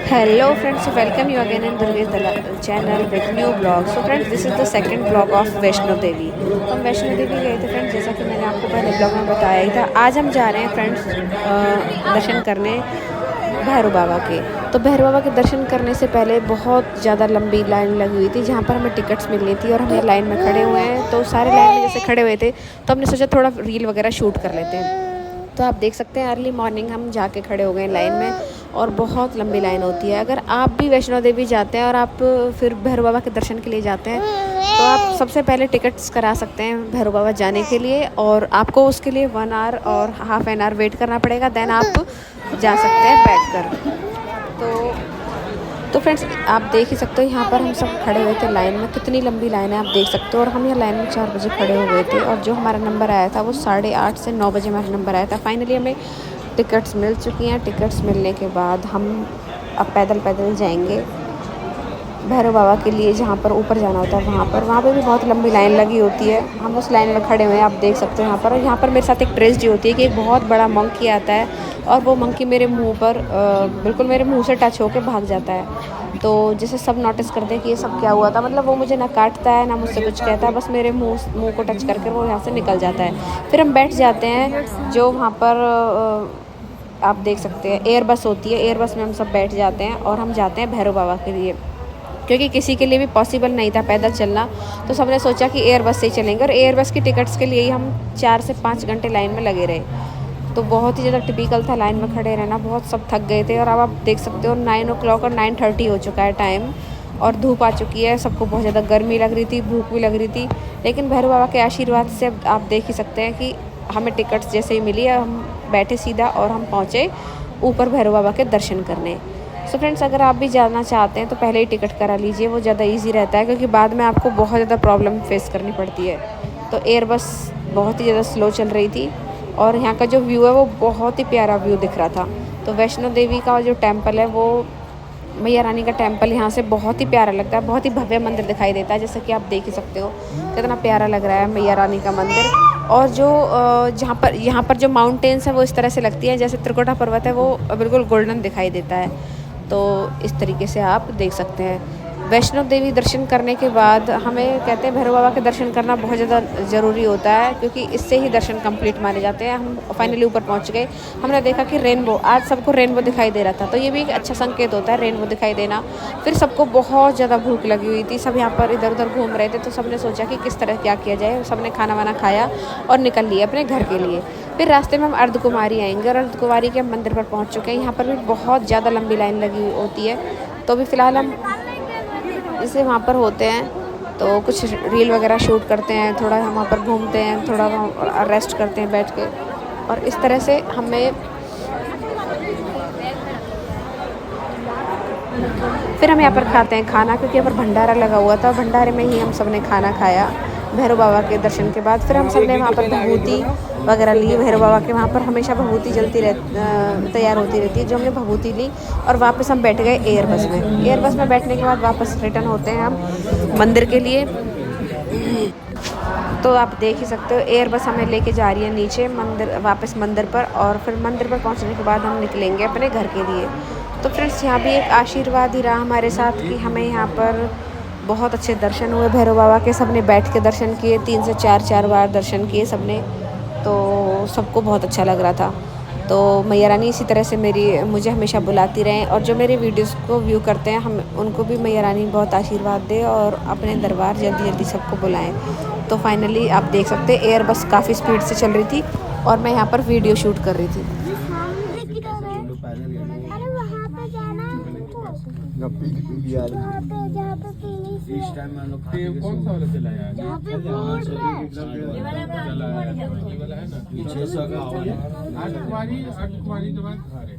Hello friends, so welcome you again in Durve's channel with new blog. So friends, this is the second blog of Vaishno Devi. तो हम वैष्णो देवी गए थे friends, जैसा कि मैंने आपको पहले ब्लॉग में बताया ही था। आज हम जा रहे हैं फ्रेंड्स दर्शन करने भैरव बाबा के। तो भैरव बाबा के दर्शन करने से पहले बहुत ज़्यादा लंबी लाइन लगी हुई थी, जहाँ पर हमें टिकट्स मिलनी थी और हम ये लाइन में खड़े हुए हैं। तो सारे लाइन में जैसे खड़े हुए थे तो हमने सोचा थोड़ा रील वगैरह शूट कर लेते हैं। तो आप देख सकते हैं अर्ली मॉर्निंग हम जाके खड़े हो गए लाइन में और बहुत लंबी लाइन होती है। अगर आप भी वैष्णो देवी जाते हैं और आप फिर भैरव बाबा के दर्शन के लिए जाते हैं तो आप सबसे पहले टिकट्स करा सकते हैं भैरव बाबा जाने के लिए, और आपको उसके लिए 1 आवर और हाफ एन आवर वेट करना पड़ेगा। देन आप जा सकते हैं बैठकर। तो फ्रेंड्स आप देख ही सकते हो यहाँ पर हम सब खड़े हुए थे लाइन में, कितनी लंबी लाइन है आप देख सकते हो। और हम यहाँ लाइन में 4 बजे खड़े हो गए थे और जो हमारा नंबर आया था वो 8:30 से 9 बजे हमारा नंबर आया था। फाइनली हमें टिकट्स मिल चुकी हैं। टिकट्स मिलने के बाद हम अब पैदल जाएंगे भैरव बाबा के लिए, जहाँ पर ऊपर जाना होता है वहाँ पर भी बहुत लंबी लाइन लगी होती है। हम उस लाइन में खड़े हुए हैं, आप देख सकते हो यहाँ पर। और यहाँ पर मेरे साथ एक ट्रेजेडी होती है कि एक बहुत बड़ा मंकी आता है और वो मंकी मेरे मुंह पर बिल्कुल मेरे मुंह से टच होकर भाग जाता है। तो जैसे सब नोटिस करते हैं कि ये सब क्या हुआ था, मतलब वो मुझे ना काटता है ना मुझसे कुछ कहता है, बस मेरे मुंह को टच करके वो यहाँ से निकल जाता है। फिर हम बैठ जाते हैं, जो वहाँ पर आप देख सकते हैं एयर बस होती है, एयर बस में हम सब बैठ जाते हैं और हम जाते हैं भैरव बाबा के लिए। क्योंकि किसी के लिए भी पॉसिबल नहीं था पैदल चलना, तो सबने सोचा कि एयर बस से ही चलेंगे। और एयर बस की टिकट्स के लिए ही हम 4 से 5 घंटे लाइन में लगे रहे। तो बहुत ही ज़्यादा टिपिकल था लाइन में खड़े रहना, बहुत सब थक गए थे। और अब आप देख सकते हो 9 o'clock और 9:30 हो चुका है टाइम और धूप आ चुकी है। सबको बहुत ज़्यादा गर्मी लग रही थी, भूख भी लग रही थी, लेकिन भैरव बाबा के आशीर्वाद से आप देख ही सकते हैं कि हमें टिकट्स जैसे ही मिली हम बैठे सीधा और हम पहुँचे ऊपर भैरव बाबा के दर्शन करने। सो फ्रेंड्स, अगर आप भी जाना चाहते हैं तो पहले ही टिकट करा लीजिए, वो ज़्यादा इजी रहता है, क्योंकि बाद में आपको बहुत ज़्यादा प्रॉब्लम फेस करनी पड़ती है। तो एयर बस बहुत ही ज़्यादा स्लो चल रही थी और यहाँ का जो व्यू है वो बहुत ही प्यारा व्यू दिख रहा था। तो वैष्णो देवी का जो टेम्पल है वो मैया रानी का टेम्पल यहाँ से बहुत ही प्यारा लगता है, बहुत ही भव्य मंदिर दिखाई देता है। जैसे कि आप देख ही सकते हो कितना प्यारा लग रहा है मैया रानी का मंदिर। और जो यहाँ पर जो माउंटेन्स हैं वो इस तरह से लगती है जैसे त्रिकुटा पर्वत है, वो बिल्कुल गोल्डन दिखाई देता है। तो इस तरीके से आप देख सकते हैं। वैष्णो देवी दर्शन करने के बाद हमें कहते हैं भैरव बाबा के दर्शन करना बहुत ज़्यादा ज़रूरी होता है, क्योंकि इससे ही दर्शन कंप्लीट माने जाते हैं। हम फाइनली ऊपर पहुंच गए, हमने देखा कि रेनबो, आज सबको रेनबो दिखाई दे रहा था, तो ये भी एक अच्छा संकेत होता है रेनबो दिखाई देना। फिर सबको बहुत ज़्यादा भूख लगी हुई थी, सब यहाँ पर इधर उधर घूम रहे थे, तो सबने सोचा कि किस तरह क्या किया जाए। सबने खाना वाना खाया और निकल लिए अपने घर के लिए। फिर रास्ते में हम अर्धकुमारी आएंगे और अर्धकुमारी के मंदिर पर पहुँच चुके हैं। यहाँ पर भी बहुत ज़्यादा लंबी लाइन लगी होती है। तो अभी फ़िलहाल हम जैसे वहाँ पर होते हैं तो कुछ रील वगैरह शूट करते हैं, थोड़ा हम वहाँ पर घूमते हैं, थोड़ा वहाँ रेस्ट करते हैं बैठ के, और इस तरह से हमें फिर हम यहाँ पर खाते हैं खाना, क्योंकि यहाँ पर भंडारा लगा हुआ था। भंडारे में ही हम सब ने खाना खाया भैरव बाबा के दर्शन के बाद। फिर हम सब ने वहाँ पर भभूति वगैरह ली भैरव बाबा के। वहाँ पर हमेशा भभूति तैयार होती रहती है, जो हमने भभूति ली और वापस हम बैठ गए एयर बस में। एयर बस में बैठने के बाद वापस रिटर्न होते हैं हम मंदिर के लिए। तो आप देख ही सकते हो एयर बस हमें लेके जा रही है नीचे वापस मंदिर पर, और फिर मंदिर पर पहुंचने के बाद हम निकलेंगे अपने घर के लिए। तो फ्रेंड्स, यहाँ भी एक आशीर्वाद ही रहा हमारे साथ कि हमें यहाँ पर बहुत अच्छे दर्शन हुए भैरव बाबा के। सबने बैठ के दर्शन किए, 3 से 4 बार दर्शन किए सबने, तो सबको बहुत अच्छा लग रहा था। तो मैया रानी इसी तरह से मुझे हमेशा बुलाती रहें, और जो मेरे वीडियोस को व्यू करते हैं हम उनको भी मैया रानी बहुत आशीर्वाद दे और अपने दरबार जल्दी जल्दी सबको बुलाएं। तो फाइनली आप देख सकते हैं एयर बस काफ़ी स्पीड से चल रही थी और मैं यहाँ पर वीडियो शूट कर रही थी। इस टाइम में हम लोग कौन सा वाला चला है? ये वाला है ना, 600 का 8 कुमारी के बाद घर है।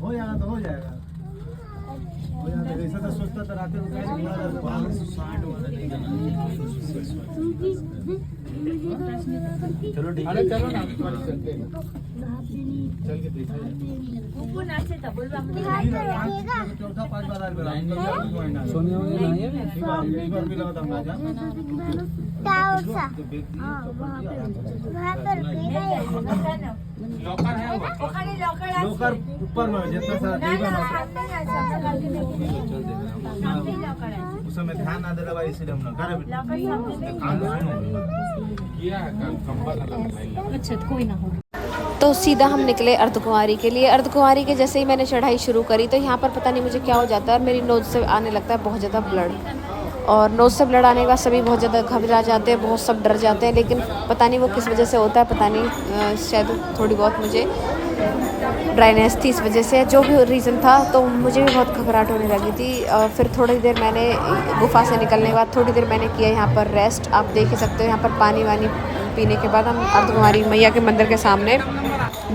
हो जाएगा तो हो जाएगा। ऐसा तो सोचता था रात में चलो ठीक है, चलो ना चलते हैं, चल के देखा चौथा 5 बार सोनिया भी लगा था लोकर ऊपर में जितना सारा देगा ना उस समय ध्यान ना दे रहा इसलिए हम ना कर अच्छा कोई ना हो। तो सीधा हम निकले अर्धकुंवारी के लिए। अर्धकुंवारी के जैसे ही मैंने चढ़ाई शुरू करी तो यहाँ पर पता नहीं मुझे क्या हो जाता है और मेरी नोज़ से आने लगता है बहुत ज़्यादा ब्लड, और नोज़ से ब्लड आने के बाद सभी बहुत ज़्यादा घबरा जाते हैं, बहुत सब डर जाते हैं, लेकिन पता नहीं वो किस वजह से होता है, पता नहीं, शायद थोड़ी बहुत मुझे ड्राइनेस थी इस वजह से, जो भी रीज़न था। तो मुझे भी बहुत घबराहट होने लगी थी। फिर थोड़ी देर मैंने गुफा से निकलने के बाद थोड़ी देर मैंने किया यहाँ पर रेस्ट। आप देख ही सकते हो यहाँ पर पानी वानी पीने के बाद हम अर्धकुंवारी मैया के मंदिर के सामने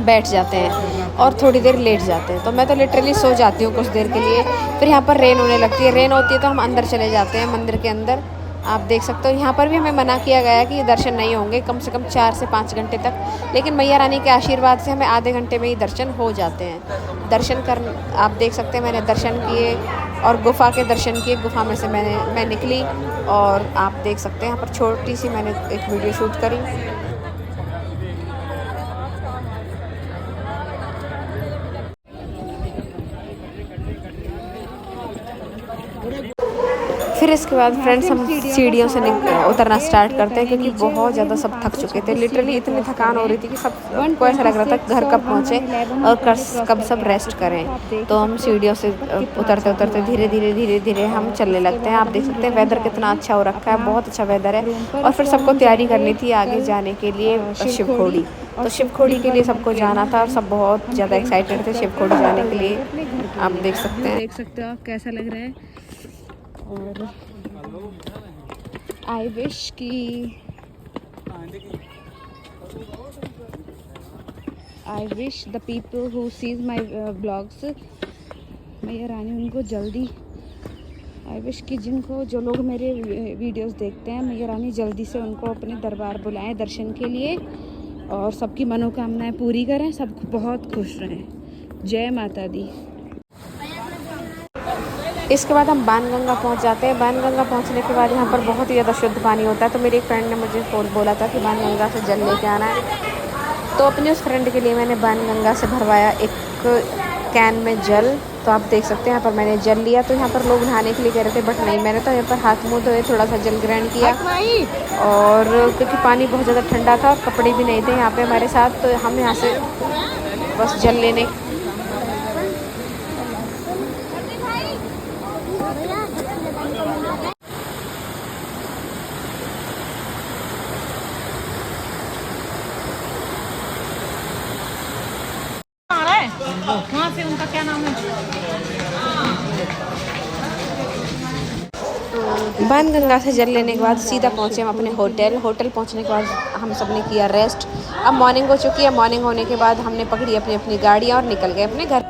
बैठ जाते हैं और थोड़ी देर लेट जाते हैं। तो मैं तो लिटरली सो जाती हूँ कुछ देर के लिए। फिर यहाँ पर रेन होने लगती है, रेन होती है तो हम अंदर चले जाते हैं मंदिर के अंदर। आप देख सकते हो यहाँ पर भी हमें मना किया गया है कि दर्शन नहीं होंगे कम से कम 4 से 5 घंटे तक, लेकिन मैया रानी के आशीर्वाद से हमें आधे घंटे में ही दर्शन हो जाते हैं। दर्शन कर आप देख सकते हैं मैंने दर्शन किए और गुफ़ा के दर्शन किए। गुफ़ा में से मैं निकली और आप देख सकते हैं यहाँ पर छोटी सी मैंने एक वीडियो शूट करी। फिर इसके बाद फ्रेंड्स हम सीढ़ियों से उतरना स्टार्ट करते हैं क्योंकि बहुत ज़्यादा सब थक चुके थे। लिटरली इतनी थकान हो रही थी कि सबको ऐसा लग रहा था घर कब पहुँचे और कब सब रेस्ट करें। तो हम सीढ़ियों से उतरते उतरते धीरे धीरे हम चलने लगते हैं। आप देख सकते हैं वेदर कितना अच्छा हो रखा है, बहुत अच्छा वेदर है। और फिर सबको तैयारी करनी थी आगे जाने के लिए शिवखोड़ी। तो शिवखोड़ी के लिए सबको जाना था और सब बहुत ज़्यादा एक्साइटेड थे शिवखोड़ी जाने के लिए। आप देख सकते हो आप कैसा लग रहा है। और I wish the people who seize my blogs, मैया रानी उनको जल्दी, आई विश कि जो लोग मेरे वीडियोस देखते हैं मैया रानी जल्दी से उनको अपने दरबार बुलाएं दर्शन के लिए और सबकी मनोकामनाएं पूरी करें, सब बहुत खुश रहें। जय माता दी। इसके बाद हम बाणगंगा पहुंच जाते हैं। बाणगंगा पहुंचने के बाद यहाँ पर बहुत ही ज़्यादा शुद्ध पानी होता है। तो मेरी एक फ्रेंड ने मुझे बोला था कि बाणगंगा से जल लेके आना है। तो अपने उस फ्रेंड के लिए मैंने बाणगंगा से भरवाया एक कैन में जल। तो आप देख सकते हैं यहाँ पर मैंने जल लिया। तो यहाँ पर लोग नहाने के लिए कह रहे थे बट नहीं, मैंने तो यहाँ पर हाथ मुँह धोए, थोड़ा सा जल ग्रहण किया। और क्योंकि पानी बहुत ज़्यादा ठंडा था और कपड़े भी नहीं थे यहाँ पे हमारे साथ, तो हम यहाँ से बस जल लेने वहाँ पे उनका क्या नाम है? बाणगंगा से जल लेने के बाद सीधा पहुँचे हम अपने होटल पहुँचने के बाद हम सब ने किया रेस्ट। अब मॉर्निंग हो चुकी है। मॉर्निंग होने के बाद हमने पकड़ी अपनी गाड़ियाँ और निकल गए अपने घर।